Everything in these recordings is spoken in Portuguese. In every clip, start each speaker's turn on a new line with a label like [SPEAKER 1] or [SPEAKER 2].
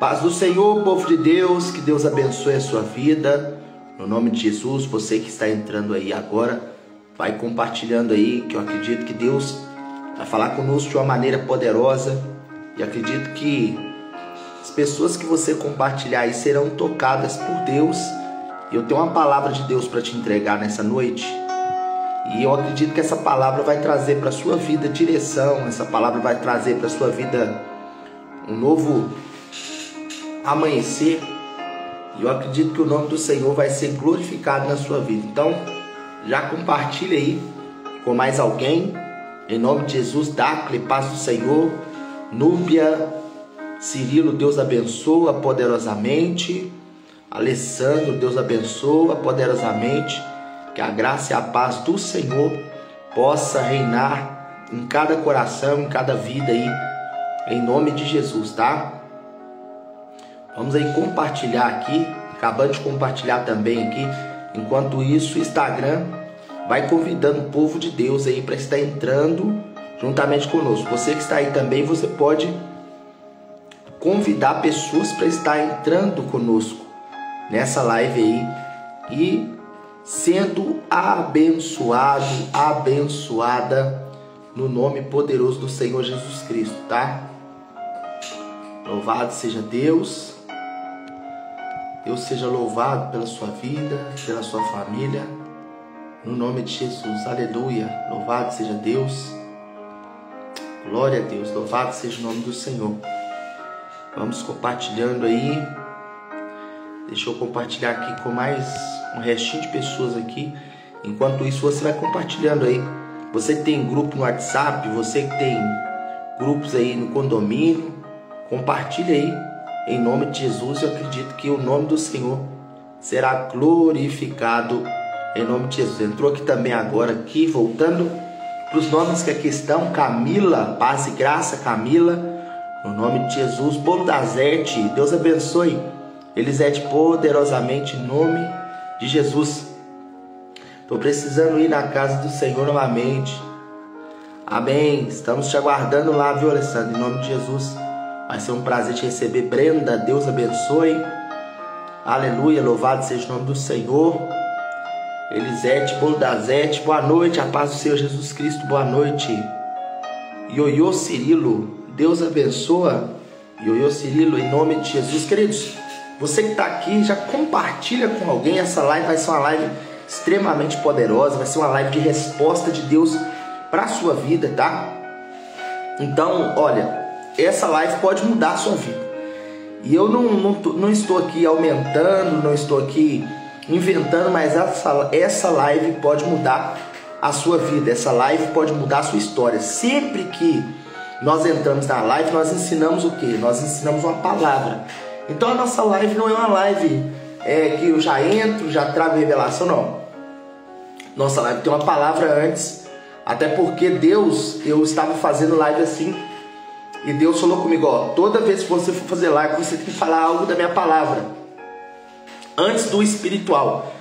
[SPEAKER 1] Paz do Senhor, povo de Deus, que Deus abençoe a sua vida. No nome de Jesus, você que está entrando aí agora, vai compartilhando aí, que eu acredito que Deus vai falar conosco de uma maneira poderosa. E acredito que as pessoas que você compartilhar aí serão tocadas por Deus. E eu tenho uma palavra de Deus para te entregar nessa noite. E eu acredito que essa palavra vai trazer para a sua vida direção. Essa palavra vai trazer para a sua vida um novo amanhecer. E eu acredito que o nome do Senhor vai ser glorificado na sua vida. Então, já compartilha aí com mais alguém. Em nome de Jesus, Dáclio, paz do Senhor. Núbia, Cirilo, Deus abençoa poderosamente. Alessandro, Deus abençoa poderosamente. Que a graça e a paz do Senhor possa reinar em cada coração, em cada vida aí. Em nome de Jesus, tá? Vamos aí compartilhar aqui, acabando de compartilhar também aqui. Enquanto isso, o Instagram vai convidando o povo de Deus aí para estar entrando juntamente conosco. Você que está aí também, você pode convidar pessoas para estar entrando conosco nessa live aí e sendo abençoado, abençoada no nome poderoso do Senhor Jesus Cristo, tá? Louvado seja Deus. Deus seja louvado pela sua vida, pela sua família, no nome de Jesus, aleluia, louvado seja Deus, glória a Deus, louvado seja o nome do Senhor. Vamos compartilhando aí, deixa eu compartilhar aqui com mais um restinho de pessoas aqui, enquanto isso você vai compartilhando aí, você que tem grupo no WhatsApp, você que tem grupos aí no condomínio, compartilha aí. Em nome de Jesus, eu acredito que o nome do Senhor será glorificado. Em nome de Jesus. Entrou aqui também agora, aqui, voltando para os nomes que aqui estão. Camila, paz e graça, Camila. No nome de Jesus. Bolo da Zete, Deus abençoe. Elisete, poderosamente, em nome de Jesus. Estou precisando ir na casa do Senhor novamente. Amém. Estamos te aguardando lá, viu, Alessandro? Em nome de Jesus. Vai ser um prazer te receber. Brenda, Deus abençoe. Aleluia, louvado seja o nome do Senhor. Elisete, Bolo da Zete, boa noite, a paz do Senhor Jesus Cristo, boa noite. Ioiô Cirilo, Deus abençoa. Ioiô Cirilo, em nome de Jesus. Queridos, você que está aqui, já compartilha com alguém. Essa live vai ser uma live extremamente poderosa. Vai ser uma live de resposta de Deus para a sua vida, tá? Então, olha, essa live pode mudar a sua vida. E eu não estou aqui aumentando, não estou aqui inventando, mas essa live pode mudar a sua vida. Essa live pode mudar a sua história. Sempre que nós entramos na live, nós ensinamos o quê? Nós ensinamos uma palavra. Então a nossa live não é uma live que eu já entro, já trago revelação, não. Nossa live tem uma palavra antes. Até porque Deus, eu estava fazendo live assim, e Deus falou comigo, ó, toda vez que você for fazer live, você tem que falar algo da minha palavra, antes do espiritual.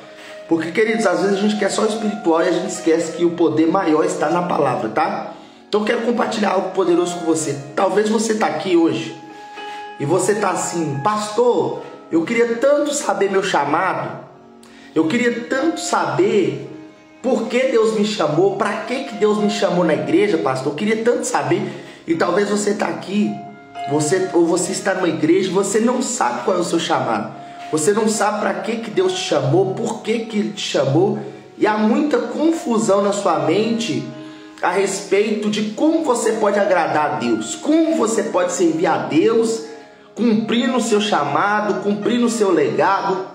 [SPEAKER 1] Porque, queridos, às vezes a gente quer só o espiritual e a gente esquece que o poder maior está na palavra, tá? Então eu quero compartilhar algo poderoso com você. Talvez você está aqui hoje e você está assim, pastor, eu queria tanto saber meu chamado, eu queria tanto saber por que Deus me chamou, para que Deus me chamou na igreja, pastor, eu queria tanto saber. E talvez você está aqui, ou você está numa igreja, você não sabe qual é o seu chamado. Você não sabe para que Deus te chamou, por que Ele te chamou. E há muita confusão na sua mente a respeito de como você pode agradar a Deus. Como você pode servir a Deus, cumprindo o seu chamado, cumprindo o seu legado.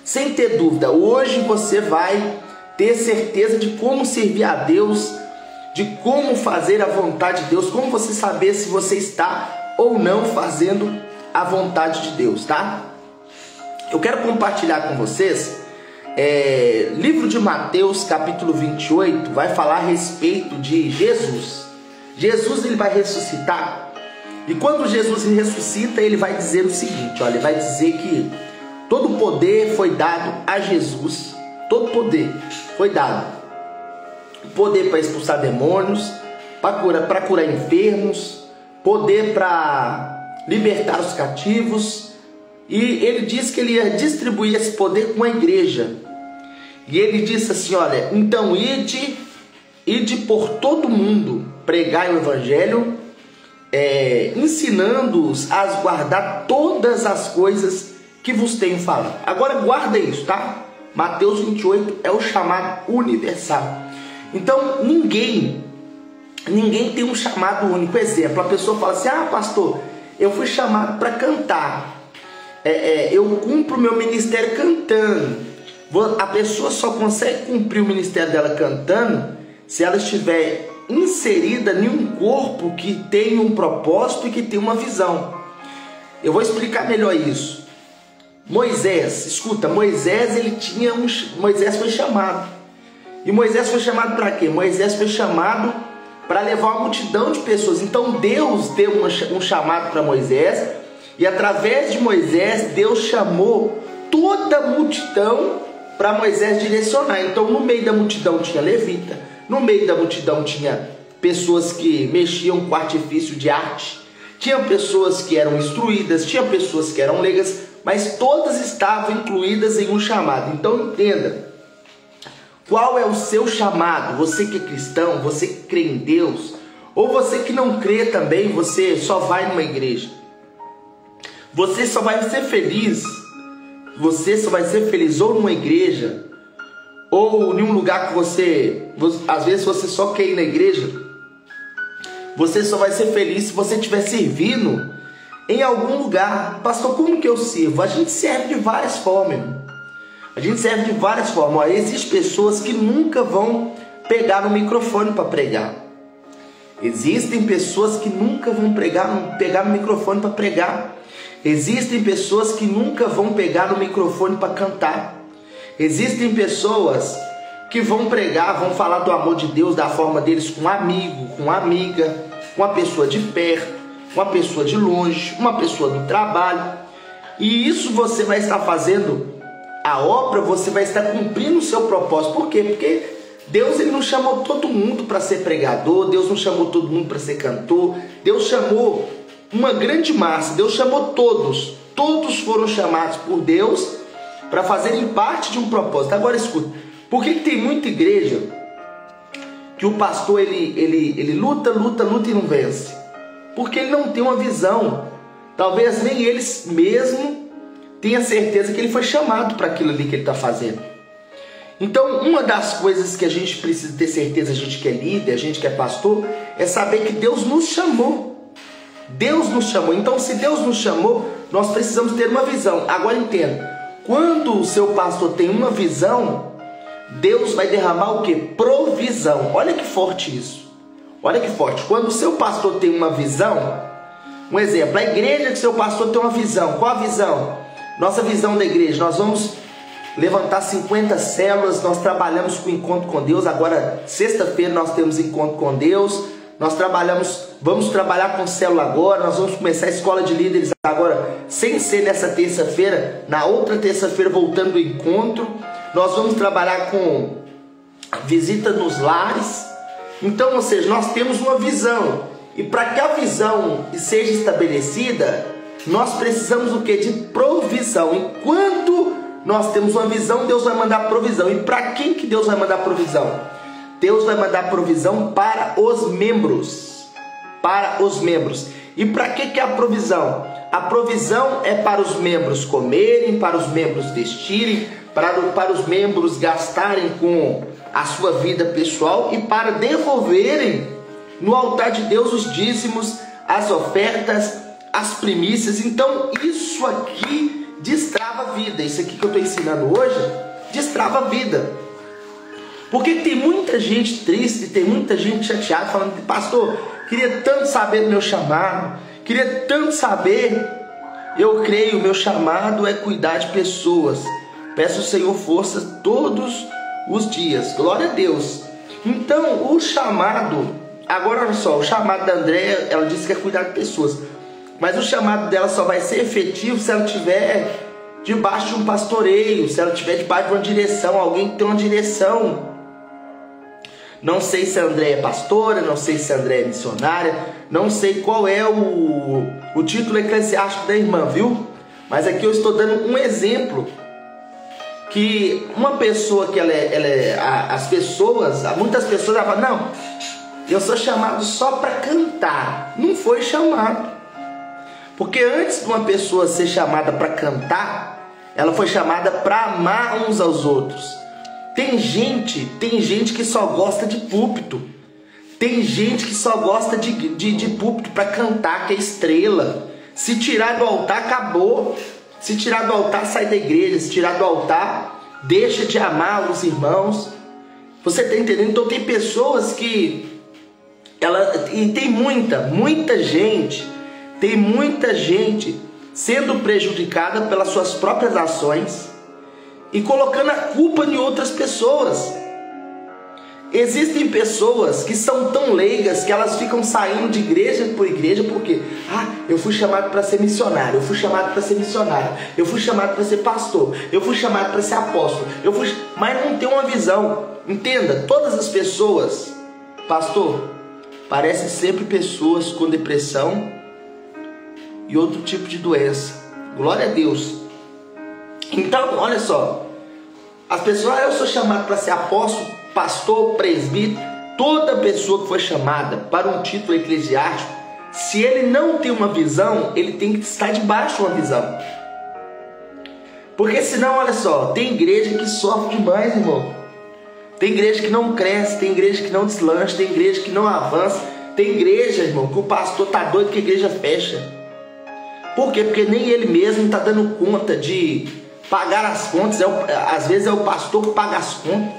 [SPEAKER 1] Sem ter dúvida, hoje você vai ter certeza de como servir a Deus, de como fazer a vontade de Deus, como você saber se você está ou não fazendo a vontade de Deus, tá? Eu quero compartilhar com vocês, livro de Mateus, capítulo 28, vai falar a respeito de Jesus. Jesus, ele vai ressuscitar, e quando Jesus ressuscita, ele vai dizer o seguinte, olha, ele vai dizer que todo o poder foi dado a Jesus, todo poder foi dado. Poder para expulsar demônios, para curar enfermos, poder para libertar os cativos, e ele disse que ele ia distribuir esse poder com a igreja. E ele disse assim, olha, então ide por todo mundo, pregai o evangelho, ensinando-os a guardar todas as coisas que vos tenho falado. Agora guarda isso, tá? Mateus 28 é o chamado universal. Então ninguém tem um chamado único. Exemplo, a pessoa fala assim, pastor, eu fui chamado para cantar, eu cumpro o meu ministério cantando. A pessoa só consegue cumprir o ministério dela cantando se ela estiver inserida em um corpo que tem um propósito e que tem uma visão. Eu vou explicar melhor isso. Moisés, escuta, Moisés foi chamado. E Moisés foi chamado para quê? Moisés foi chamado para levar uma multidão de pessoas. Então Deus deu um chamado para Moisés, e através de Moisés Deus chamou toda a multidão para Moisés direcionar. Então no meio da multidão tinha levita, no meio da multidão tinha pessoas que mexiam com artifício de arte, tinha pessoas que eram instruídas, tinha pessoas que eram leigas, mas todas estavam incluídas em um chamado. Então entenda, qual é o seu chamado? Você que é cristão, você que crê em Deus, ou você que não crê também, você só vai numa igreja. Você só vai ser feliz ou numa igreja, ou em um lugar que às vezes você só quer ir na igreja. Você só vai ser feliz se você estiver servindo em algum lugar. Pastor, como que eu sirvo? A gente serve de várias formas, irmão. A gente serve de várias formas. Existem pessoas que nunca vão pegar no microfone para pregar. Existem pessoas que nunca vão pegar no microfone para pregar. Existem pessoas que nunca vão pegar no microfone para cantar. Existem pessoas que vão pregar, vão falar do amor de Deus da forma deles com um amigo, com uma amiga, com uma pessoa de perto, com uma pessoa de longe, uma pessoa do trabalho. E isso você vai estar fazendo a obra, você vai estar cumprindo o seu propósito. Por quê? Porque Deus ele não chamou todo mundo para ser pregador, Deus não chamou todo mundo para ser cantor, Deus chamou uma grande massa, Deus chamou todos. Todos foram chamados por Deus para fazerem parte de um propósito. Agora escuta, por que tem muita igreja que o pastor ele luta e não vence? Porque ele não tem uma visão. Talvez nem eles mesmo tenha certeza que ele foi chamado para aquilo ali que ele está fazendo. Então, uma das coisas que a gente precisa ter certeza, a gente que é líder, a gente que é pastor, é saber que Deus nos chamou. Deus nos chamou. Então, se Deus nos chamou, nós precisamos ter uma visão. Agora entenda, quando o seu pastor tem uma visão, Deus vai derramar o que? Provisão. Olha que forte isso. Olha que forte. Quando o seu pastor tem uma visão, um exemplo, a igreja que seu pastor tem uma visão. Qual a visão? Nossa visão da igreja, nós vamos levantar 50 células, nós trabalhamos com encontro com Deus. Agora, sexta-feira nós temos encontro com Deus. Vamos trabalhar com célula agora, nós vamos começar a escola de líderes agora, sem ser nessa terça-feira, na outra terça-feira voltando do encontro. Nós vamos trabalhar com visita nos lares. Então, ou seja, nós temos uma visão. E para que a visão seja estabelecida, nós precisamos o que? De provisão. Enquanto nós temos uma visão, Deus vai mandar provisão. E para quem que Deus vai mandar provisão? Deus vai mandar provisão para os membros. Para os membros. E para que é a provisão? A provisão é para os membros comerem, para os membros vestirem, para os membros gastarem com a sua vida pessoal e para devolverem no altar de Deus os dízimos, as ofertas, as primícias. Então isso aqui destrava a vida. Isso aqui que eu estou ensinando hoje destrava a vida. Porque tem muita gente triste, tem muita gente chateada, falando: pastor, queria tanto saber do meu chamado, queria tanto saber. Eu creio, o meu chamado é cuidar de pessoas. Peço ao Senhor força todos os dias. Glória a Deus. Então, o chamado, agora olha só, o chamado da Andréia, ela disse que é cuidar de pessoas. Mas o chamado dela só vai ser efetivo se ela estiver debaixo de um pastoreio, se ela estiver debaixo de uma direção, alguém que tem uma direção. Não sei se a Andréia é pastora, não sei se a Andréia é missionária, não sei qual é o título eclesiástico da irmã, viu? Mas aqui eu estou dando um exemplo que uma pessoa que muitas pessoas falam, não, eu sou chamado só para cantar. Não foi chamado. Porque antes de uma pessoa ser chamada para cantar, ela foi chamada para amar uns aos outros. Tem gente que só gosta de púlpito. Tem gente que só gosta de púlpito para cantar, que é estrela. Se tirar do altar, acabou. Se tirar do altar, sai da igreja. Se tirar do altar, deixa de amar os irmãos. Você está entendendo? Então tem pessoas que... E tem muita gente sendo prejudicada pelas suas próprias ações e colocando a culpa em outras pessoas. Existem pessoas que são tão leigas que elas ficam saindo de igreja por igreja porque eu fui chamado para ser missionário, eu fui chamado para ser missionária, eu fui chamado para ser pastor, eu fui chamado para ser apóstolo, mas não tem uma visão. Entenda, todas as pessoas, pastor, parecem sempre pessoas com depressão e outro tipo de doença. Glória a Deus. Então, olha só, as pessoas, eu sou chamado para ser apóstolo, pastor, presbítero. Toda pessoa que foi chamada para um título eclesiástico, se ele não tem uma visão, ele tem que estar debaixo de uma visão. Porque senão, olha só, tem igreja que sofre demais, irmão. Tem igreja que não cresce, tem igreja que não deslancha, tem igreja que não avança. Tem igreja, irmão, que o pastor tá doido que a igreja fecha. Por quê? Porque nem ele mesmo está dando conta de pagar as contas. Às vezes é o pastor que paga as contas.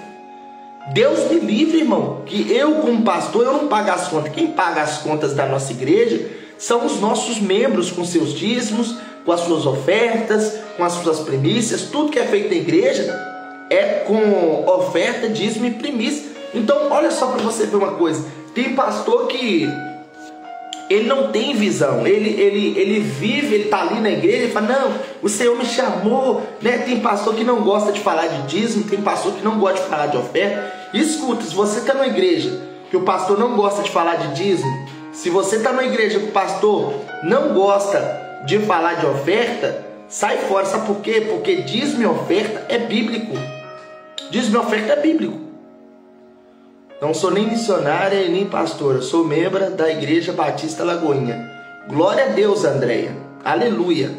[SPEAKER 1] Deus me livre, irmão, que eu como pastor, eu não pago as contas. Quem paga as contas da nossa igreja são os nossos membros, com seus dízimos, com as suas ofertas, com as suas primícias. Tudo que é feito na igreja é com oferta, dízimo e primícia. Então, olha só para você ver uma coisa. Tem pastor que ele não tem visão, ele vive, ele está ali na igreja e fala, não, o Senhor me chamou, né? Tem pastor que não gosta de falar de dízimo, tem pastor que não gosta de falar de oferta. E escuta, se você está numa igreja que o pastor não gosta de falar de dízimo, se você está numa igreja que o pastor não gosta de falar de oferta, sai fora. Sabe por quê? Porque dízimo e oferta é bíblico. Dízimo e oferta é bíblico. Não sou nem missionária e nem pastora, sou membro da Igreja Batista Lagoinha. Glória a Deus, Andréia. Aleluia.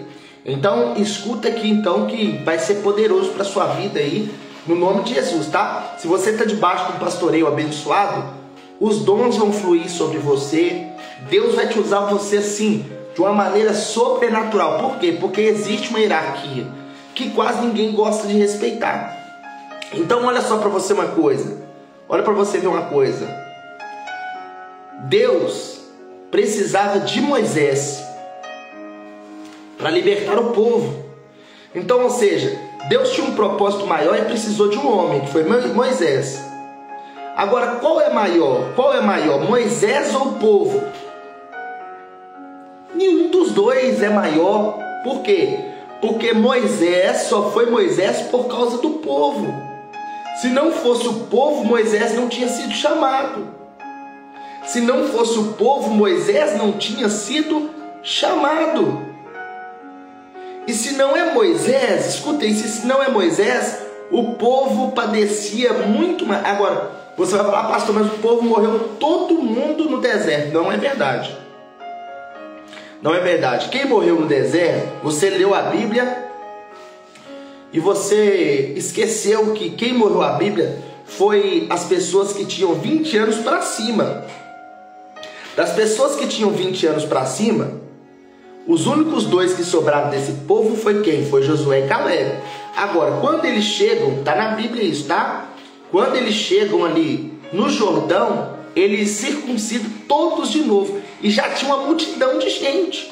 [SPEAKER 1] Então, escuta aqui então que vai ser poderoso para sua vida aí, no nome de Jesus, tá? Se você está debaixo de um pastoreio abençoado, os dons vão fluir sobre você. Deus vai te usar você assim, de uma maneira sobrenatural. Por quê? Porque existe uma hierarquia que quase ninguém gosta de respeitar. Então, olha só para você uma coisa. Olha para você ver uma coisa. Deus precisava de Moisés para libertar o povo. Então, ou seja, Deus tinha um propósito maior e precisou de um homem, que foi Moisés. Agora, qual é maior? Qual é maior, Moisés ou o povo? Nenhum dos dois é maior. Por quê? Porque Moisés só foi Moisés por causa do povo. Se não fosse o povo, Moisés não tinha sido chamado. Se não fosse o povo, Moisés não tinha sido chamado. E se não é Moisés, escutem, se não é Moisés, o povo padecia muito mais. Agora, você vai falar, pastor, mas o povo morreu todo mundo no deserto. Não é verdade. Não é verdade. Quem morreu no deserto, você leu a Bíblia e você esqueceu que quem morreu a Bíblia foi as pessoas que tinham 20 anos para cima. Das pessoas que tinham 20 anos para cima, os únicos dois que sobraram desse povo foi quem? Foi Josué e Caleb. Agora, quando eles chegam, tá na Bíblia isso, tá? Quando eles chegam ali no Jordão, eles circuncidam todos de novo. E já tinha uma multidão de gente.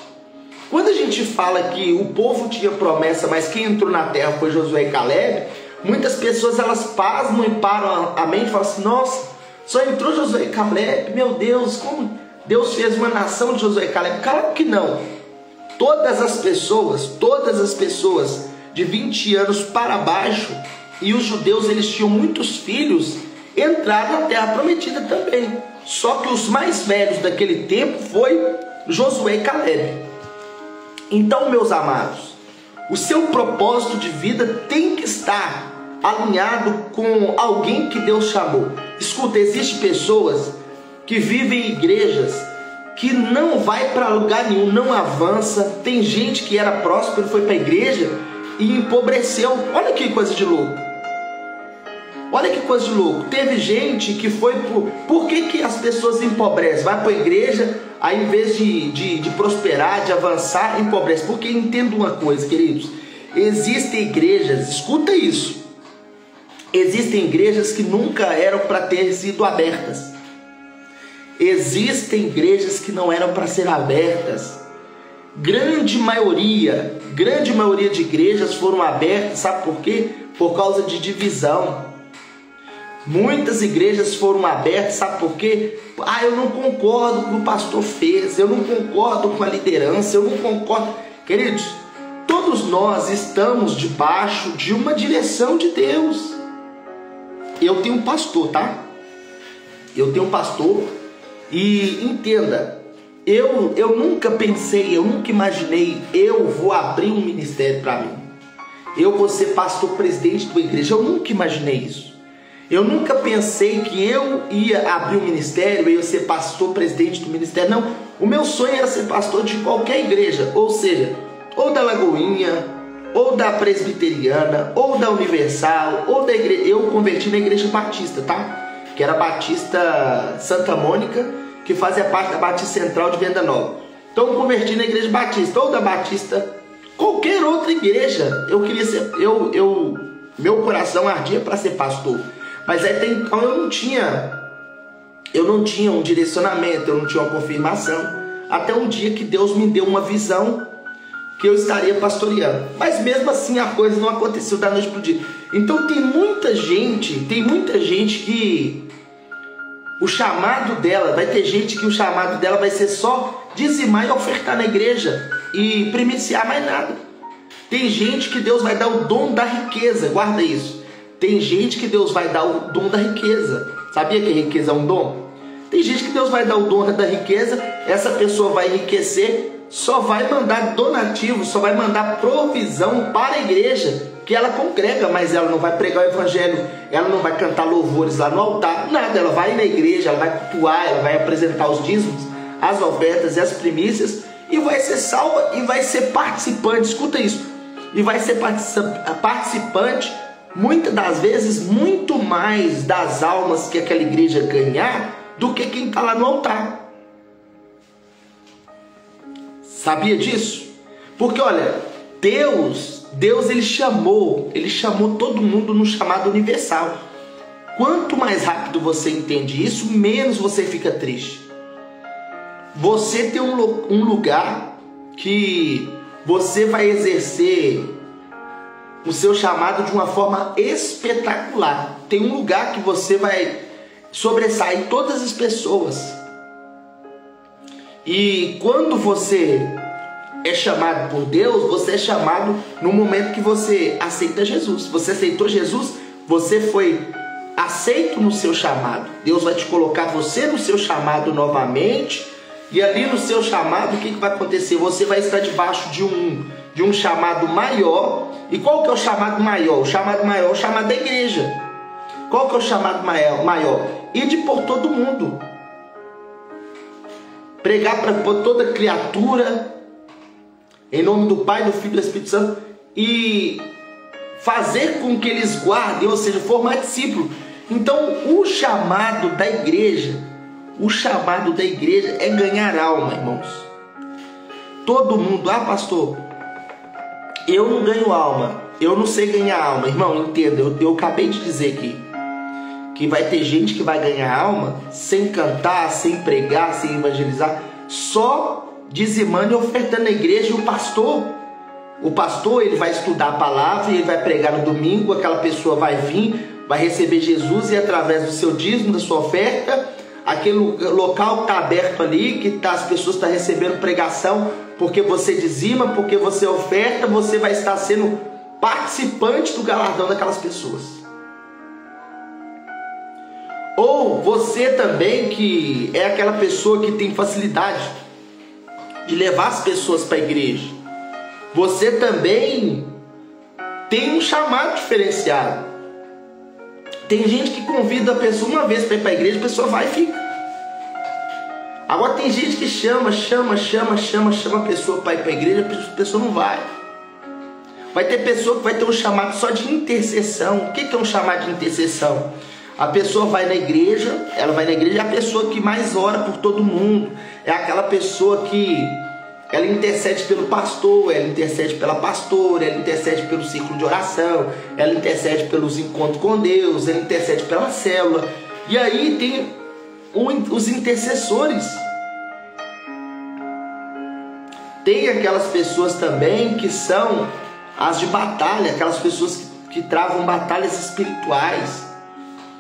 [SPEAKER 1] Quando a gente fala que o povo tinha promessa, mas quem entrou na terra foi Josué e Caleb, muitas pessoas elas pasmam e param a mente e falam assim, nossa, só entrou Josué e Caleb, meu Deus, como Deus fez uma nação de Josué e Caleb? Claro que não. Todas as pessoas de 20 anos para baixo, e os judeus eles tinham muitos filhos, entraram na terra prometida também. Só que os mais velhos daquele tempo foi Josué e Caleb. Então, meus amados, o seu propósito de vida tem que estar alinhado com alguém que Deus chamou. Escuta, existem pessoas que vivem em igrejas que não vai para lugar nenhum, não avança. Tem gente que era próspero, foi para a igreja e empobreceu. Olha que coisa de louco. Olha que coisa de louco. Teve gente que foi por que as pessoas empobrecem? Vai para a igreja, aí em vez de prosperar, de avançar, empobrece. Porque entenda uma coisa, queridos. Existem igrejas, escuta isso. Existem igrejas que nunca eram para ter sido abertas. Existem igrejas que não eram para ser abertas. Grande maioria de igrejas foram abertas, sabe por quê? Por causa de divisão. Muitas igrejas foram abertas, sabe por quê? Eu não concordo com o que o pastor fez, eu não concordo com a liderança, eu não concordo. Queridos, todos nós estamos debaixo de uma direção de Deus. Eu tenho um pastor, tá? Eu tenho um pastor e entenda, eu nunca pensei, eu nunca imaginei, eu vou abrir um ministério para mim. Eu vou ser pastor presidente de uma igreja, eu nunca imaginei isso. Eu nunca pensei que eu ia abrir um ministério, eu ia ser pastor presidente do ministério. Não, o meu sonho era ser pastor de qualquer igreja, ou seja, ou da Lagoinha, ou da Presbiteriana, ou da Universal, ou da igreja. Eu converti na Igreja Batista, tá? Que era Batista Santa Mônica, que fazia parte da Batista Central de Venda Nova. Então eu converti na Igreja Batista, ou da Batista, qualquer outra igreja. Eu queria ser, meu coração ardia para ser pastor. Mas até então eu não tinha um direcionamento, eu não tinha uma confirmação. Até um dia que Deus me deu uma visão que eu estaria pastoreando. Mas mesmo assim a coisa não aconteceu da noite para o dia. Então tem muita gente que o chamado dela, vai ter gente que o chamado dela vai ser só dizimar e ofertar na igreja e primiciar mais nada. Tem gente que Deus vai dar o dom da riqueza, guarda isso. Tem gente que Deus vai dar o dom da riqueza. Sabia que a riqueza é um dom? Tem gente que Deus vai dar o dom da riqueza, essa pessoa vai enriquecer, só vai mandar donativo, só vai mandar provisão para a igreja que ela congrega, mas ela não vai pregar o evangelho, ela não vai cantar louvores lá no altar, nada. Ela vai na igreja, ela vai cultuar, ela vai apresentar os dízimos, as ofertas e as primícias e vai ser salva e vai ser participante, escuta isso, e vai ser participante muitas das vezes muito mais das almas que aquela igreja ganhar do que quem está lá no altar. Sabia disso? Porque olha, Deus ele chamou todo mundo no chamado universal. Quanto mais rápido você entende isso, menos você fica triste. Você tem um lugar que você vai exercer o seu chamado de uma forma espetacular. Tem um lugar que você vai sobressair todas as pessoas. E quando você é chamado por Deus, você é chamado no momento que você aceita Jesus. Você aceitou Jesus, você foi aceito no seu chamado. Deus vai te colocar você no seu chamado novamente. E ali no seu chamado, o que vai acontecer? Você vai estar debaixo de um chamado maior. E qual que é o chamado maior? O chamado maior é o chamado da igreja. Qual que é o chamado maior? Ide por todo mundo. Pregar para toda criatura, em nome do Pai, do Filho e do Espírito Santo, e fazer com que eles guardem, ou seja, formar discípulo. Então, o chamado da igreja é ganhar alma, irmãos. Todo mundo, pastor, eu não ganho alma, eu não sei ganhar alma. Irmão, entenda, eu acabei de dizer aqui que vai ter gente que vai ganhar alma sem cantar, sem pregar, sem evangelizar, só dizimando e ofertando na igreja. E o pastor ele vai estudar a palavra e ele vai pregar no domingo, aquela pessoa vai vir, vai receber Jesus e através do seu dízimo, da sua oferta, aquele local que está aberto ali, que as pessoas estão recebendo pregação, porque você dizima, porque você oferta, você vai estar sendo participante do galardão daquelas pessoas. Ou você também que é aquela pessoa que tem facilidade de levar as pessoas para a igreja. Você também tem um chamado diferenciado. Tem gente que convida a pessoa uma vez para ir para a igreja, a pessoa vai e fica. Agora tem gente que chama a pessoa para ir para a igreja, a pessoa não vai. Vai ter pessoa que vai ter um chamado só de intercessão. O que é um chamado de intercessão? A pessoa vai na igreja, ela vai na igreja, é a pessoa que mais ora por todo mundo. É aquela pessoa que ela intercede pelo pastor, ela intercede pela pastora, ela intercede pelo círculo de oração, ela intercede pelos encontros com Deus, ela intercede pela célula. E aí tem os intercessores. Tem aquelas pessoas também que são as de batalha, aquelas pessoas que travam batalhas espirituais.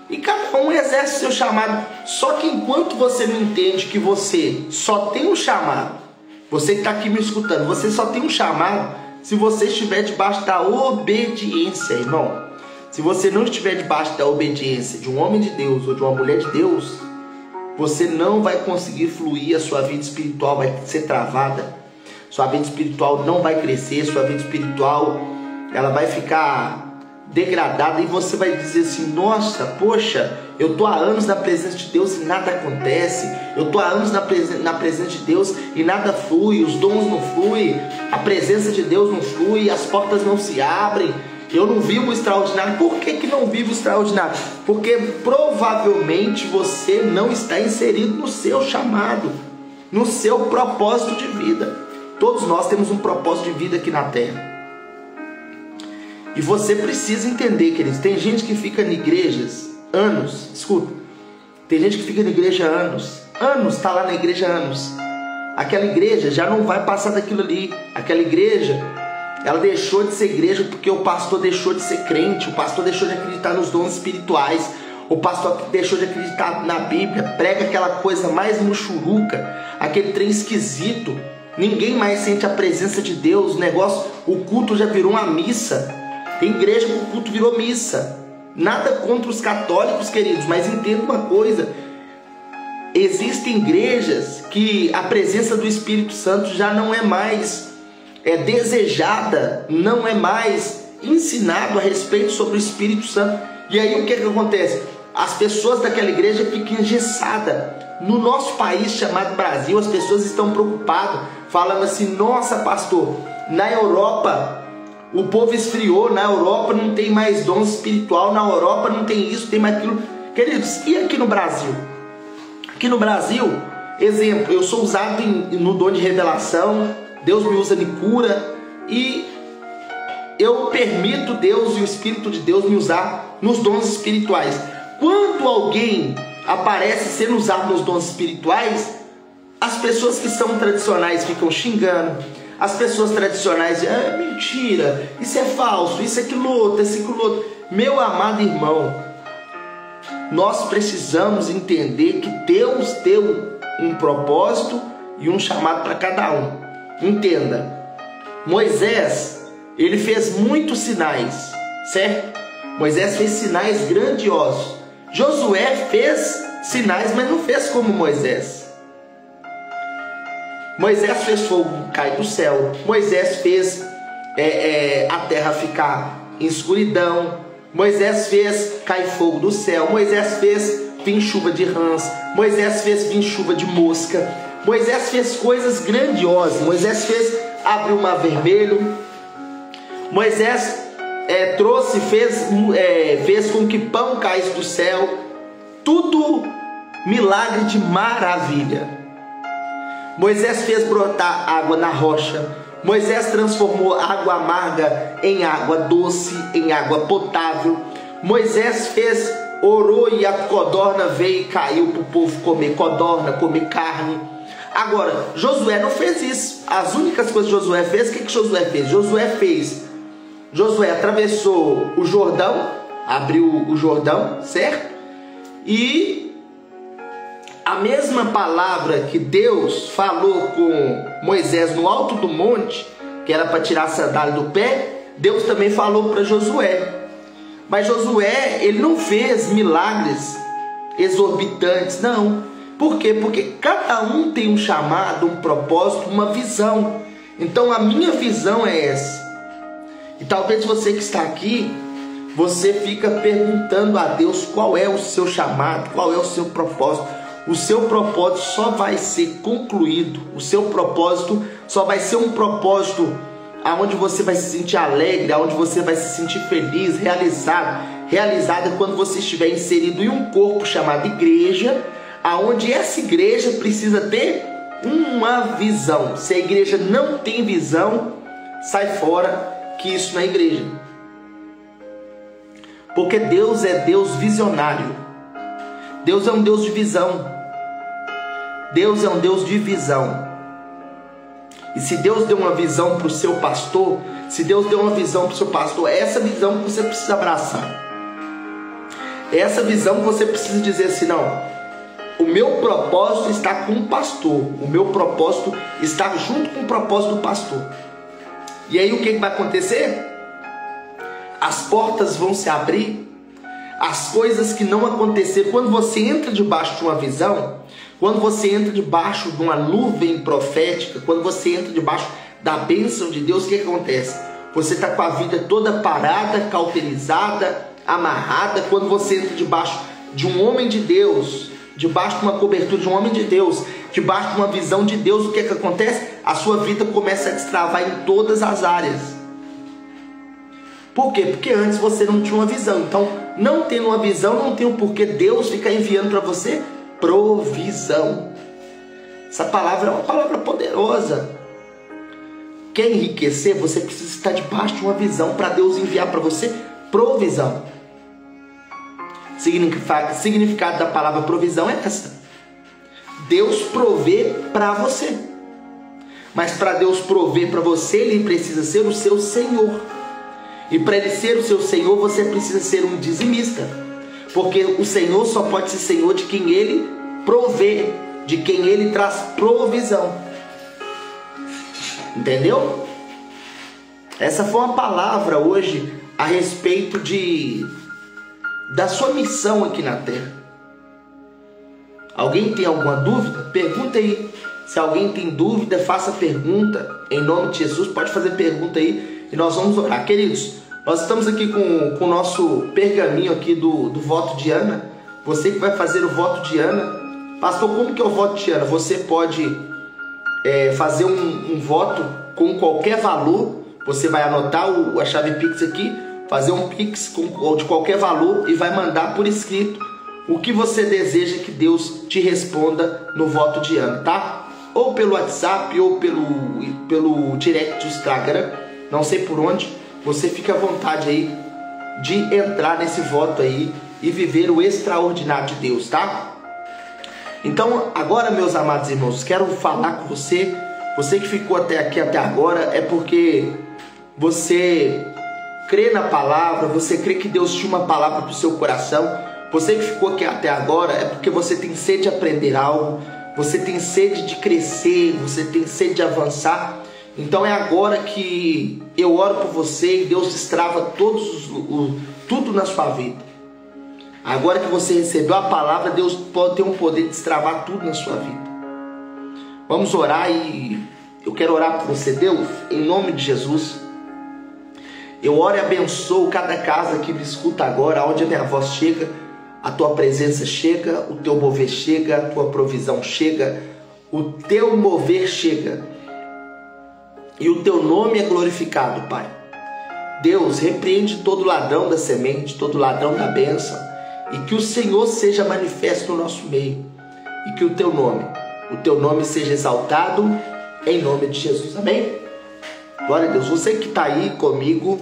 [SPEAKER 1] E cada um exerce seu chamado. Só que enquanto você não entende que você só tem um chamado, você que está aqui me escutando, você só tem um chamado se você estiver debaixo da obediência, irmão. Se você não estiver debaixo da obediência de um homem de Deus ou de uma mulher de Deus, você não vai conseguir fluir, a sua vida espiritual vai ser travada, sua vida espiritual não vai crescer, sua vida espiritual ela vai ficar degradada e você vai dizer assim: nossa, poxa, eu estou há anos na presença de Deus e nada acontece, eu estou há anos na presença de Deus e nada flui, os dons não fluem, a presença de Deus não flui, as portas não se abrem, eu não vivo o extraordinário. Por que não vivo o extraordinário? Porque provavelmente você não está inserido no seu chamado, no seu propósito de vida. Todos nós temos um propósito de vida aqui na terra. E você precisa entender, queridos, tem gente que fica em igrejas anos, escuta, tem gente que fica na igreja anos, está lá na igreja anos. Aquela igreja já não vai passar daquilo ali. Aquela igreja, ela deixou de ser igreja porque o pastor deixou de ser crente, o pastor deixou de acreditar nos dons espirituais, o pastor deixou de acreditar na Bíblia, prega aquela coisa mais muxuruca, aquele trem esquisito, ninguém mais sente a presença de Deus, o negócio, o culto já virou uma missa. Tem igreja que o culto virou missa. Nada contra os católicos, queridos, mas entenda uma coisa: existem igrejas que a presença do Espírito Santo já não é mais desejada, não é mais ensinado a respeito sobre o Espírito Santo. E aí o que acontece? As pessoas daquela igreja ficam engessadas. No nosso país chamado Brasil, as pessoas estão preocupadas, falando assim: nossa, pastor, na Europa o povo esfriou, na Europa não tem mais dom espiritual, na Europa não tem isso, tem mais aquilo. Queridos, e aqui no Brasil? Aqui no Brasil, exemplo, eu sou usado no dom de revelação, Deus me usa de cura, e eu permito Deus e o Espírito de Deus me usar nos dons espirituais. Quando alguém aparece sendo usado nos dons espirituais, as pessoas que são tradicionais ficam xingando, as pessoas tradicionais dizem: é mentira, isso é falso, isso é aquilo outro, isso é aquilo outro. Meu amado irmão, nós precisamos entender que Deus deu um propósito e um chamado para cada um. Entenda, Moisés, ele fez muitos sinais, certo? Moisés fez sinais grandiosos. Josué fez sinais, mas não fez como Moisés. Moisés fez fogo cair do céu. Moisés fez a terra ficar em escuridão. Moisés fez cair fogo do céu. Moisés fez vir chuva de rãs. Moisés fez vir chuva de mosca. Moisés fez coisas grandiosas. Moisés fez abrir o mar vermelho. Moisés fez com que pão caísse do céu. Tudo milagre de maravilha. Moisés fez brotar água na rocha. Moisés transformou água amarga em água doce, em água potável. Moisés orou e a codorna veio e caiu para o povo comer codorna, comer carne. Agora, Josué não fez isso. As únicas coisas que Josué fez, o que Josué fez? Josué atravessou o Jordão, abriu o Jordão, certo? E a mesma palavra que Deus falou com Moisés no alto do monte, que era para tirar a sandália do pé, Deus também falou para Josué. Mas Josué, ele não fez milagres exorbitantes, não. Por quê? Porque cada um tem um chamado, um propósito, uma visão. Então a minha visão é essa. E talvez você que está aqui, você fica perguntando a Deus qual é o seu chamado, qual é o seu propósito. O seu propósito só vai ser concluído, o seu propósito só vai ser um propósito aonde você vai se sentir alegre, aonde você vai se sentir feliz, realizada quando você estiver inserido em um corpo chamado igreja, aonde essa igreja precisa ter uma visão. Se a igreja não tem visão, sai fora, que isso não é igreja. Porque Deus é Deus visionário. Deus é um Deus de visão. Deus é um Deus de visão. E se Deus deu uma visão para o seu pastor, se Deus deu uma visão para o seu pastor, é essa visão que você precisa abraçar. É essa visão que você precisa dizer assim, não, o meu propósito está com o pastor, o meu propósito está junto com o propósito do pastor. E aí o que vai acontecer? As portas vão se abrir, as coisas que não aconteceram. Quando você entra debaixo de uma visão, quando você entra debaixo de uma nuvem profética, quando você entra debaixo da bênção de Deus, o que acontece? Você está com a vida toda parada, cauterizada, amarrada. Quando você entra debaixo de um homem de Deus, debaixo de uma cobertura de um homem de Deus, debaixo de uma visão de Deus, o que acontece? A sua vida começa a destravar em todas as áreas. Por quê? Porque antes você não tinha uma visão. Então, não tendo uma visão, não tem o porquê Deus ficar enviando para você provisão. Essa palavra é uma palavra poderosa. Quer enriquecer? Você precisa estar debaixo de uma visão para Deus enviar para você provisão. Significado da palavra provisão é essa: Deus provê para você. Mas para Deus prover para você, Ele precisa ser o seu Senhor. E para Ele ser o seu Senhor, você precisa ser um dizimista. Porque o Senhor só pode ser Senhor de quem Ele provê, de quem Ele traz provisão. Entendeu? Essa foi uma palavra hoje a respeito da sua missão aqui na terra. Alguém tem alguma dúvida? Pergunta aí. Se alguém tem dúvida, faça pergunta. Em nome de Jesus, pode fazer pergunta aí e nós vamos orar. Queridos, nós estamos aqui com o nosso pergaminho aqui do voto de Ana. Você que vai fazer o voto de Ana. Pastor, como que é o voto de Ana? Você pode fazer um voto com qualquer valor. Você vai anotar a chave Pix aqui, fazer um Pix de qualquer valor e vai mandar por escrito o que você deseja que Deus te responda no voto de Ana, tá? Ou pelo WhatsApp ou pelo direct do Instagram, não sei por onde. Você fica à vontade aí de entrar nesse voto aí e viver o extraordinário de Deus, tá? Então, agora, meus amados irmãos, quero falar com você. Você que ficou até aqui, até agora, é porque você crê na palavra, você crê que Deus tinha uma palavra para o seu coração. Você que ficou aqui até agora é porque você tem sede de aprender algo, você tem sede de crescer, você tem sede de avançar. Então é agora que eu oro por você e Deus destrava tudo na sua vida. Agora que você recebeu a palavra, Deus pode ter um poder de destravar tudo na sua vida. Vamos orar e eu quero orar por você. Deus, em nome de Jesus, eu oro e abençoo cada casa que me escuta agora, onde a minha voz chega, a tua presença chega, o teu mover chega, a tua provisão chega, o teu mover chega e o teu nome é glorificado, Pai. Deus, repreende todo ladrão da semente, todo ladrão da bênção, e que o Senhor seja manifesto no nosso meio, e que o teu nome seja exaltado em nome de Jesus, amém? Glória a Deus. Você que está aí comigo,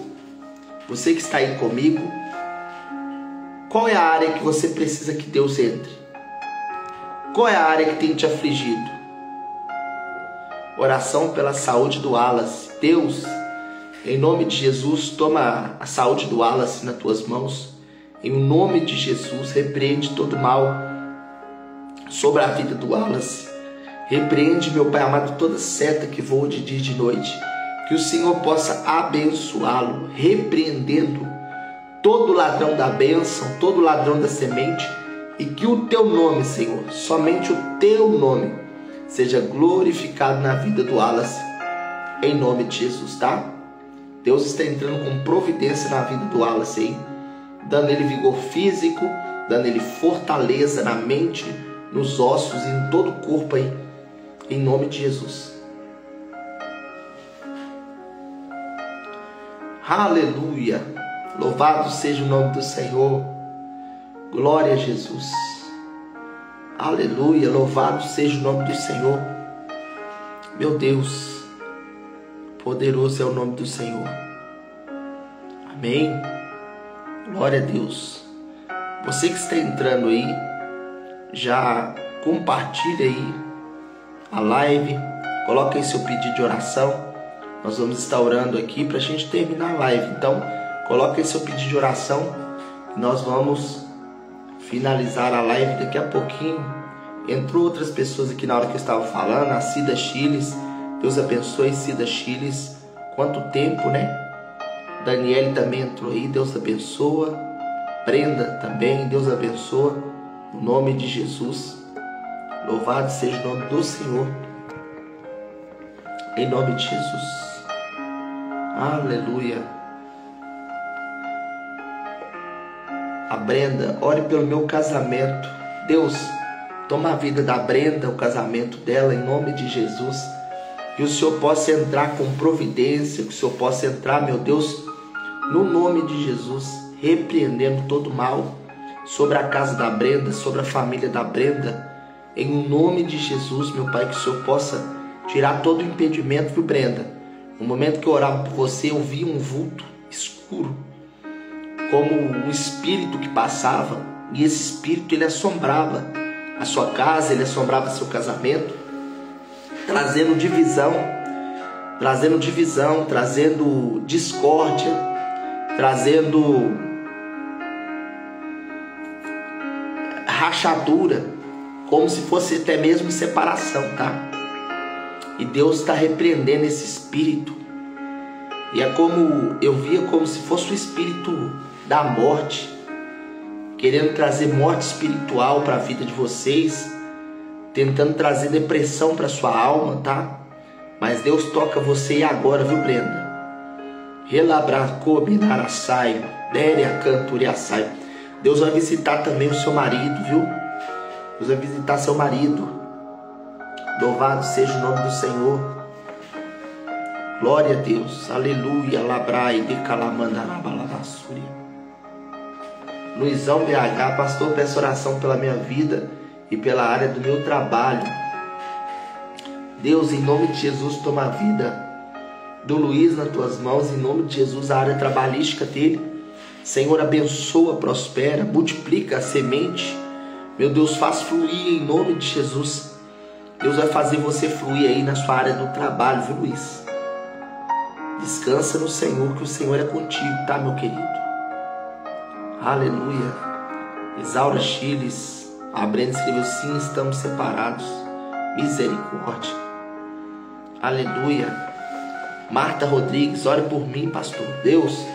[SPEAKER 1] qual é a área que você precisa que Deus entre? Qual é a área que tem te afligido? Oração pela saúde do Wallace. Deus, em nome de Jesus, toma a saúde do Wallace nas tuas mãos. Em nome de Jesus, repreende todo mal sobre a vida do Wallace. Repreende, meu Pai amado, toda seta que voa de dia e de noite. Que o Senhor possa abençoá-lo, repreendendo todo ladrão da bênção, todo ladrão da semente, e que o teu nome, Senhor, somente o teu nome, seja glorificado na vida do Wallace, em nome de Jesus, tá? Deus está entrando com providência na vida do Wallace aí, dando ele vigor físico, dando ele fortaleza na mente, nos ossos e em todo o corpo aí, em nome de Jesus. Aleluia! Louvado seja o nome do Senhor. Glória a Jesus. Aleluia! Louvado seja o nome do Senhor. Meu Deus, poderoso é o nome do Senhor. Amém? Glória a Deus. Você que está entrando aí, já compartilha aí a live, coloca aí seu pedido de oração. Nós vamos estar orando aqui para a gente terminar a live. Então, coloca aí seu pedido de oração. Nós vamos finalizar a live daqui a pouquinho. Entrou outras pessoas aqui na hora que eu estava falando. A Cida Chiles. Deus abençoe, Cida Chiles. Quanto tempo, né? Daniele também entrou aí. Deus abençoa. Brenda também. Deus abençoa. No nome de Jesus. Louvado seja o nome do Senhor. Em nome de Jesus. Aleluia. A Brenda, ore pelo meu casamento. Deus, toma a vida da Brenda, o casamento dela, em nome de Jesus. Que o Senhor possa entrar com providência, que o Senhor possa entrar, meu Deus, no nome de Jesus, repreendendo todo mal sobre a casa da Brenda, sobre a família da Brenda. Em nome de Jesus, meu Pai, que o Senhor possa tirar todo o impedimento, viu, Brenda? No momento que eu orava por você, eu vi um vulto escuro, como um espírito que passava, e esse espírito ele assombrava a sua casa, ele assombrava seu casamento, trazendo divisão, trazendo discórdia, trazendo rachadura, como se fosse até mesmo separação, tá? E Deus está repreendendo esse espírito. E é como, eu via como se fosse o espírito da morte, querendo trazer morte espiritual para a vida de vocês, tentando trazer depressão para sua alma, tá? Mas Deus toca você agora, viu, Brenda? Relabracobinarassai, Déria Canturiassai. Deus vai visitar também o seu marido, viu? Deus vai visitar seu marido. Louvado seja o nome do Senhor. Glória a Deus. Aleluia. Labrai de Calamandarabalabassuri. Luizão BH, pastor, peço oração pela minha vida e pela área do meu trabalho. Deus, em nome de Jesus, toma a vida do Luiz nas tuas mãos, em nome de Jesus, a área trabalhística dele. Senhor, abençoa, prospera, multiplica a semente. Meu Deus, faz fluir em nome de Jesus. Deus vai fazer você fluir aí na sua área do trabalho, viu, Luiz? Descansa no Senhor, que o Senhor é contigo, tá, meu querido? Aleluia. Isaura Chiles, a Brenda escreveu, sim, estamos separados. Misericórdia. Aleluia. Marta Rodrigues, ore por mim, pastor. Deus,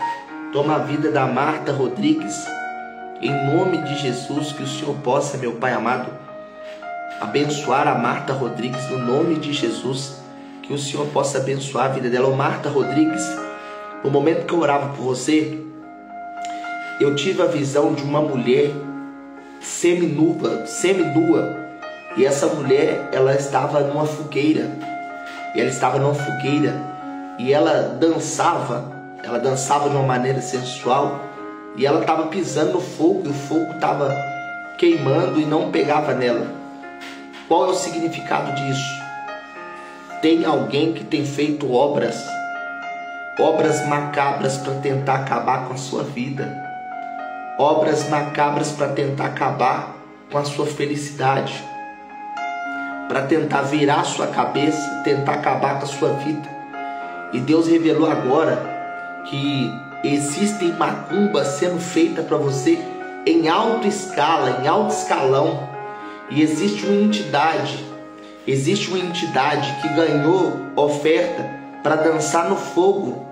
[SPEAKER 1] toma a vida da Marta Rodrigues, em nome de Jesus, que o Senhor possa, meu Pai amado, abençoar a Marta Rodrigues, no nome de Jesus, que o Senhor possa abençoar a vida dela. Ô Marta Rodrigues, no momento que eu orava por você, eu tive a visão de uma mulher seminua, e essa mulher, ela estava numa fogueira, e ela dançava de uma maneira sensual, e ela estava pisando no fogo, e o fogo estava queimando e não pegava nela. Qual é o significado disso? Tem alguém que tem feito obras macabras para tentar acabar com a sua vida, obras macabras para tentar acabar com a sua felicidade, para tentar virar a sua cabeça, tentar acabar com a sua vida. E Deus revelou agora que existem macumbas sendo feitas para você em alta escala, em alto escalão. E existe uma entidade que ganhou oferta para dançar no fogo.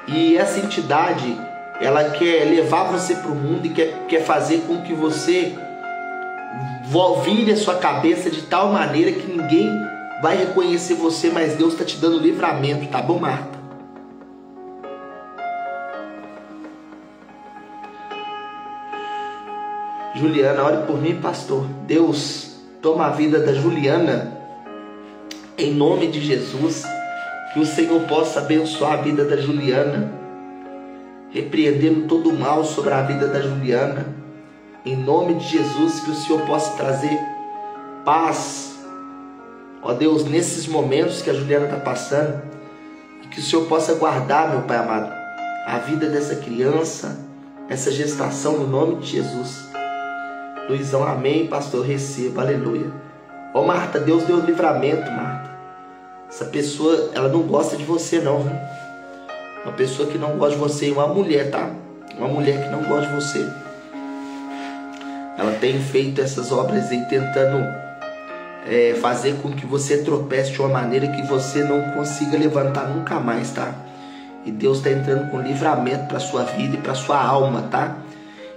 [SPEAKER 1] E essa entidade, ela quer levar você para o mundo e quer fazer com que você vire a sua cabeça de tal maneira que ninguém vai reconhecer você, mas Deus está te dando livramento, tá bom, Marta? Juliana, ore por mim, pastor. Deus, toma a vida da Juliana, em nome de Jesus, que o Senhor possa abençoar a vida da Juliana, repreendendo todo o mal sobre a vida da Juliana, em nome de Jesus, que o Senhor possa trazer paz, ó Deus, nesses momentos que a Juliana está passando, e que o Senhor possa guardar, meu Pai amado, a vida dessa criança, essa gestação, no nome de Jesus. Luizão, amém, pastor, receba, aleluia. Ó Marta, Deus deu livramento, Marta. Essa pessoa, ela não gosta de você não, viu? Uma pessoa que não gosta de você, uma mulher, tá? Uma mulher que não gosta de você. Ela tem feito essas obras aí, tentando fazer com que você tropece de uma maneira que você não consiga levantar nunca mais, tá? E Deus está entrando com livramento para sua vida e para sua alma, tá?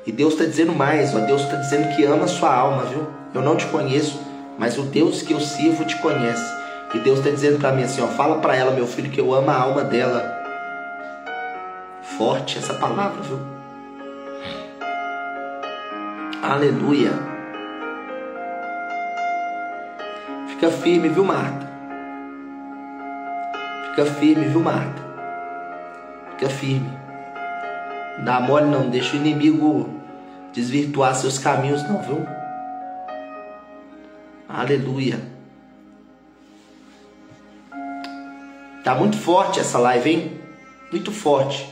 [SPEAKER 1] E Deus está dizendo mais, ó, Deus está dizendo que ama a sua alma, viu? Eu não te conheço, mas o Deus que eu sirvo te conhece. E Deus está dizendo para mim assim, ó, fala para ela, meu filho, que eu amo a alma dela. Forte essa palavra, viu? Aleluia. Fica firme, viu, Marta? Fica firme, viu, Marta? Fica firme. Não dá mole não, deixa o inimigo desvirtuar seus caminhos não, viu? Aleluia. Tá muito forte essa live, hein? Muito forte.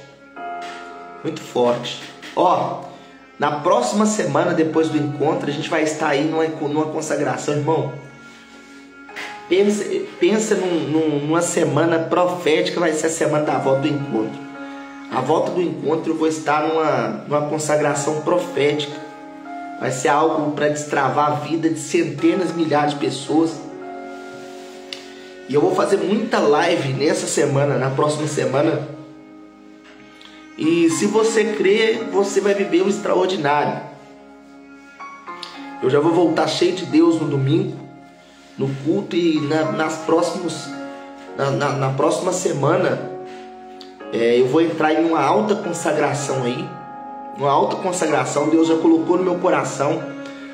[SPEAKER 1] Muito forte. Ó, na próxima semana, depois do encontro, a gente vai estar aí numa consagração, irmão. Pensa numa semana profética, vai ser a semana da volta do encontro. A volta do encontro eu vou estar numa consagração profética. Vai ser algo para destravar a vida de centenas, milhares de pessoas. E eu vou fazer muita live nessa semana, na próxima semana. E se você crer, você vai viver o extraordinário. Eu já vou voltar cheio de Deus no domingo, no culto, e na próxima semana eu vou entrar em uma alta consagração aí. Uma alta consagração, Deus já colocou no meu coração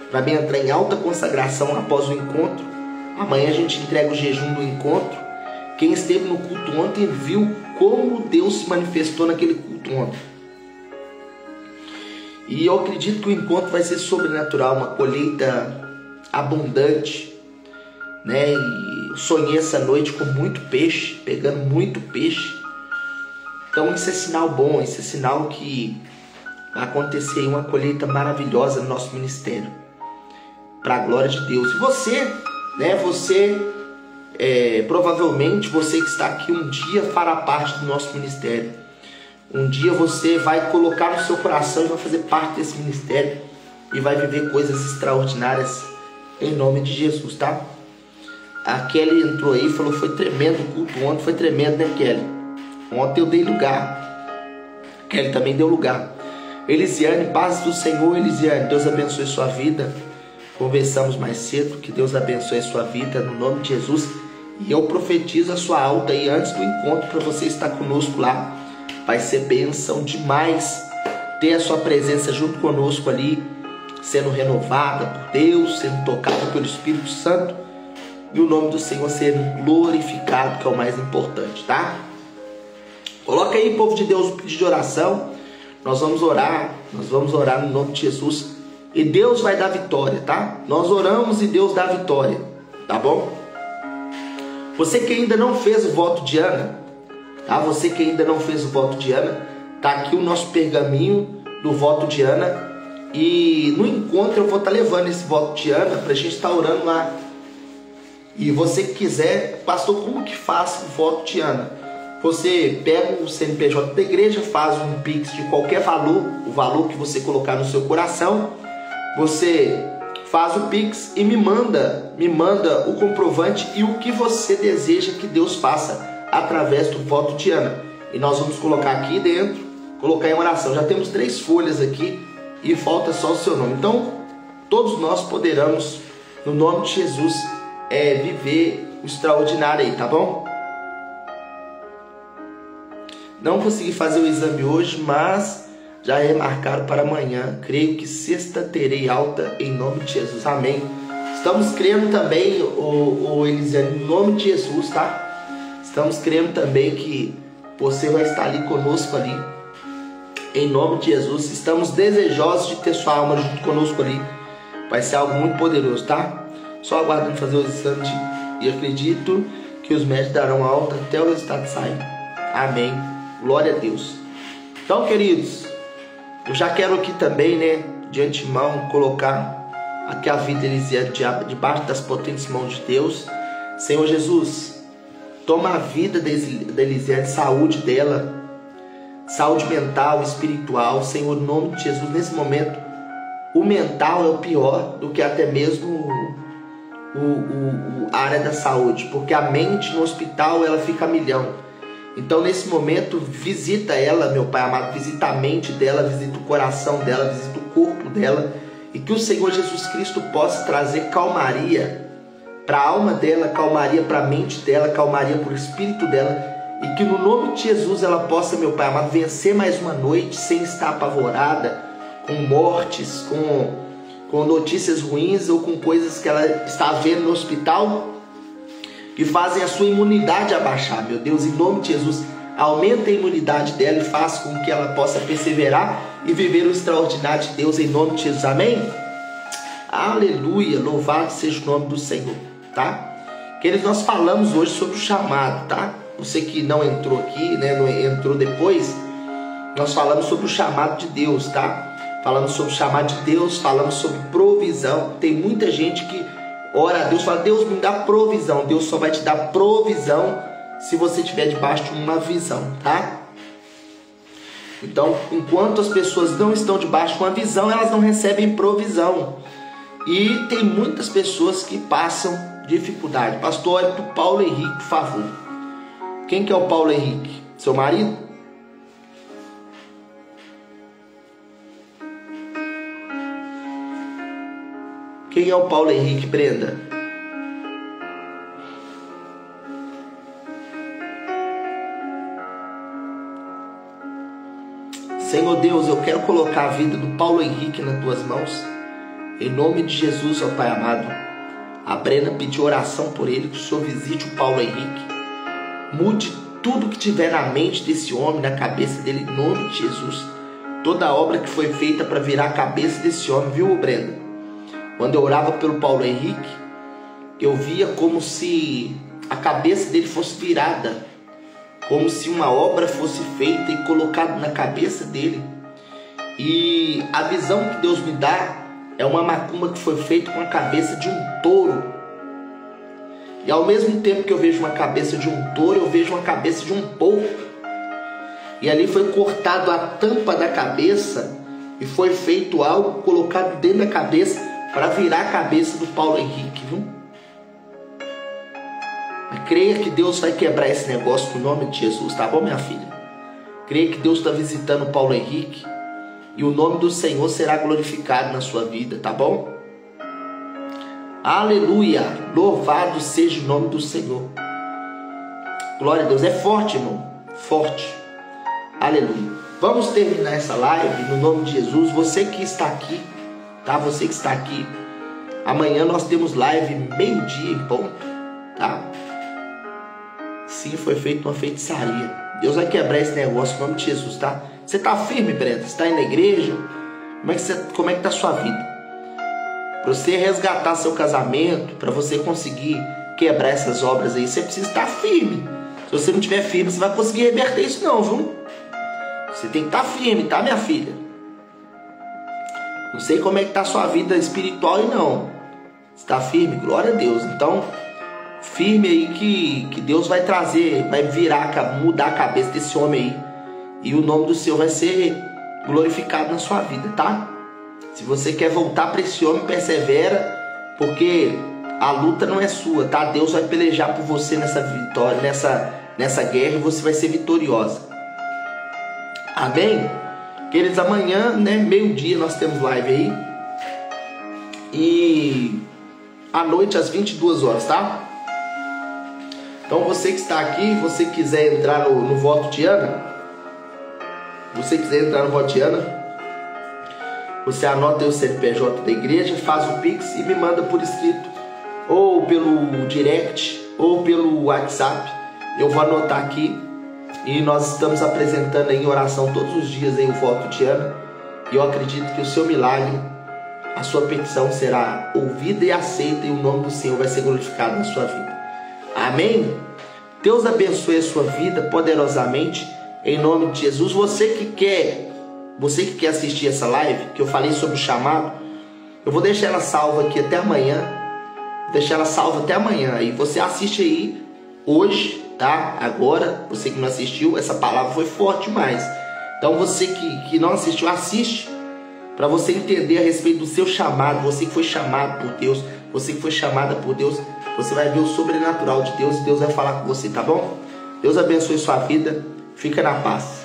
[SPEAKER 1] para mim entrar em alta consagração após o encontro. Amanhã a gente entrega o jejum do encontro. Quem esteve no culto ontem viu como Deus se manifestou naquele culto ontem. E eu acredito que o encontro vai ser sobrenatural, uma colheita abundante, né? E sonhei essa noite com muito peixe, pegando muito peixe. Então isso é sinal bom, isso é sinal que vai acontecer uma colheita maravilhosa no nosso ministério, para a glória de Deus. E você, né? Provavelmente você que está aqui um dia fará parte do nosso ministério. Um dia você vai colocar no seu coração e vai fazer parte desse ministério e vai viver coisas extraordinárias em nome de Jesus, tá? A Kelly entrou aí e falou: foi tremendo o culto ontem, foi tremendo, né, Kelly? Ontem eu dei lugar. Kelly também deu lugar. Elisiane, paz do Senhor. Elisiane, Deus abençoe sua vida. Conversamos mais cedo, que Deus abençoe sua vida no nome de Jesus. E eu profetizo a sua alta aí antes do encontro para você estar conosco lá. Vai ser bênção demais ter a sua presença junto conosco ali, sendo renovada por Deus, sendo tocada pelo Espírito Santo, e o nome do Senhor sendo glorificado, que é o mais importante, tá? Coloca aí, povo de Deus, um pedido de oração. Nós vamos orar no nome de Jesus, e Deus vai dar vitória, tá? Nós oramos e Deus dá vitória, tá bom? Você que ainda não fez o voto de Ana, tá? Você que ainda não fez o voto de Ana, tá aqui o nosso pergaminho do voto de Ana. E no encontro eu vou estar levando esse voto de Ana para a gente estar orando lá. E você que quiser, pastor, como que faz o voto de Ana? Você pega o CNPJ da igreja, faz um Pix de qualquer valor, o valor que você colocar no seu coração. Você faz o Pix e me manda o comprovante e o que você deseja que Deus faça através do voto de Ana. E nós vamos colocar aqui dentro, colocar em oração. Já temos 3 folhas aqui e falta só o seu nome. Então, todos nós poderemos, no nome de Jesus, viver o extraordinário aí, tá bom? Não consegui fazer o exame hoje, mas já remarcaram para amanhã. Creio que sexta terei alta em nome de Jesus. Amém. Estamos crendo também, o Elisiane, em nome de Jesus, tá? Estamos crendo também que você vai estar ali conosco ali. Em nome de Jesus. Estamos desejosos de ter sua alma junto conosco ali. Vai ser algo muito poderoso, tá? Só aguardando fazer o exame e acredito que os médicos darão alta até o resultado sair. Amém. Glória a Deus. Então, queridos, eu já quero aqui também, né, de antemão, colocar aqui a vida de Elisiane debaixo das potentes mãos de Deus. Senhor Jesus, toma a vida da Elisiane, saúde dela, saúde mental, espiritual. Senhor, em nome de Jesus, nesse momento, o mental é o pior do que até mesmo a área da saúde, porque a mente no hospital, ela fica a milhão. Então, nesse momento, visita ela, meu Pai amado, visita a mente dela, visita o coração dela, visita o corpo dela, e que o Senhor Jesus Cristo possa trazer calmaria para a alma dela, calmaria para a mente dela, calmaria para o espírito dela, e que no nome de Jesus ela possa, meu Pai amado, vencer mais uma noite sem estar apavorada, com mortes, com notícias ruins ou com coisas que ela está vendo no hospital, que fazem a sua imunidade abaixar. Meu Deus, em nome de Jesus, aumenta a imunidade dela e faça com que ela possa perseverar e viver o extraordinário de Deus, em nome de Jesus. Amém? Aleluia, louvado seja o nome do Senhor, tá? Queridos, nós falamos hoje sobre o chamado, tá? Você que não entrou aqui, né, não entrou depois, nós falamos sobre o chamado de Deus, tá? Falamos sobre o chamado de Deus, falamos sobre provisão. Tem muita gente que ora a Deus, fala: Deus, me dá provisão. Deus só vai te dar provisão se você estiver debaixo de uma visão, tá? Então, enquanto as pessoas não estão debaixo de uma visão, elas não recebem provisão. E tem muitas pessoas que passam dificuldade. Pastor, olhe para o Paulo Henrique, por favor. Quem que é o Paulo Henrique? Seu marido? Quem é o Paulo Henrique, Brenda? Senhor Deus, eu quero colocar a vida do Paulo Henrique nas tuas mãos. Em nome de Jesus, ó Pai amado. A Brenda pediu oração por ele, que o Senhor visite o Paulo Henrique. Mude tudo que tiver na mente desse homem, na cabeça dele, em nome de Jesus. Toda obra que foi feita para virar a cabeça desse homem, viu, Brenda? Quando eu orava pelo Paulo Henrique, eu via como se a cabeça dele fosse virada, como se uma obra fosse feita e colocada na cabeça dele. E a visão que Deus me dá é uma macumba que foi feita com a cabeça de um touro. E ao mesmo tempo que eu vejo uma cabeça de um touro, eu vejo uma cabeça de um porco. E ali foi cortado a tampa da cabeça e foi feito algo colocado dentro da cabeça para virar a cabeça do Paulo Henrique, viu? Mas creia que Deus vai quebrar esse negócio no nome de Jesus, tá bom, minha filha? Creia que Deus está visitando o Paulo Henrique e o nome do Senhor será glorificado na sua vida, tá bom? Aleluia! Louvado seja o nome do Senhor. Glória a Deus. É forte, irmão. Forte. Aleluia. Vamos terminar essa live no nome de Jesus. Você que está aqui, tá? Você que está aqui, amanhã nós temos live meio-dia em ponto, tá? Sim, foi feita uma feitiçaria. Deus vai quebrar esse negócio em nome de Jesus, tá? Você está firme, Brenda? Você está aí na igreja? Como é que tá a sua vida? Para você resgatar seu casamento, para você conseguir quebrar essas obras aí, você precisa estar firme. Se você não estiver firme, você vai conseguir reverter isso não, viu? Você tem que estar firme, tá, minha filha? Não sei como é que tá a sua vida espiritual aí não. Está firme? Glória a Deus. Então, firme aí que Deus vai trazer, vai virar, mudar a cabeça desse homem aí. E o nome do Senhor vai ser glorificado na sua vida, tá? Se você quer voltar para esse homem, persevera, porque a luta não é sua, tá? Deus vai pelejar por você nessa vitória, nessa guerra, e você vai ser vitoriosa. Amém? Queridos, amanhã, né, meio-dia, nós temos live aí. E à noite, às 22 horas, tá? Então você que está aqui, você que quiser entrar no voto de Ana, você anota aí o CNPJ da igreja, faz o Pix e me manda por escrito, ou pelo direct, ou pelo WhatsApp. Eu vou anotar aqui. E nós estamos apresentando aí em oração todos os dias aí o voto de Ana. E eu acredito que o seu milagre, a sua petição será ouvida e aceita, e o nome do Senhor vai ser glorificado na sua vida. Amém? Deus abençoe a sua vida poderosamente, em nome de Jesus. Você que quer assistir essa live, que eu falei sobre o chamado, eu vou deixar ela salva aqui até amanhã. Aí você assiste aí hoje, tá? Agora, você que não assistiu, essa palavra foi forte demais. Então você que não assistiu, assiste, para você entender a respeito do seu chamado. Você que foi chamado por Deus, você que foi chamada por Deus, você vai ver o sobrenatural de Deus, e Deus vai falar com você, tá bom? Deus abençoe sua vida, fica na paz.